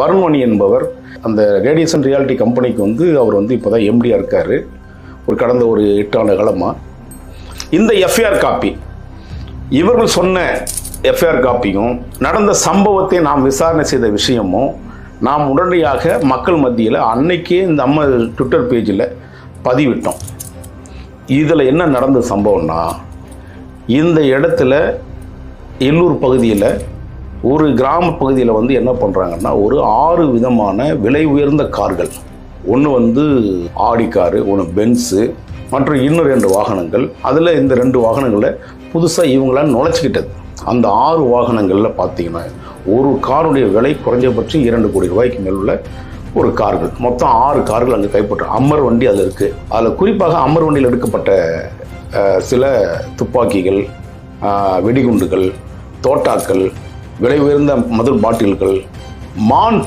வருண்மணி என்பவர் அந்த radiation reality கம்பெனிக்கு அவர் இப்போதான் எம்டியாக இருக்கார். கடந்த ஒரு 8 ஆண்டு காலமாக இந்த எஃப்ஐஆர் காப்பி, இவர்கள் சொன்ன எஃப்ஐஆர் காப்பியும் நடந்த சம்பவத்தை நாம் விசாரணை செய்த விஷயமும் நாம் உடனடியாக மக்கள் மத்தியில் அன்னைக்கே இந்த அம்மா ட்விட்டர் பேஜில் பதிவிட்டோம். இதில் என்ன நடந்த சம்பவம்னா, இந்த இடத்துல எல்லூர் பகுதியில் ஒரு கிராம பகுதியில் என்ன பண்ணுறாங்கன்னா, ஒரு 6 விதமான விலை உயர்ந்த கார்கள், ஒன்று ஆடி காரு, ஒன்று பென்ஸு, மற்றும் இன்னும் 2 வாகனங்கள். அதில் இந்த 2 வாகனங்களை புதுசாக இவங்களாம் நுழைச்சிக்கிட்டது. அந்த 6 வாகனங்களில் பார்த்தீங்கன்னா ஒரு காருடைய விலை குறைஞ்சபட்சம் 2 கோடி ரூபாய்க்கு மேல் உள்ள ஒரு கார்கள். மொத்தம் 6 கார்கள் அங்கே கைப்பற்ற அம்மர் வண்டி அதில் இருக்குது. அதில் குறிப்பாக அம்மர் வண்டியில் எடுக்கப்பட்ட சில துப்பாக்கிகள், வெடிகுண்டுகள், தோட்டாக்கள், விலை உயர்ந்த மது பாட்டில்கள், மான்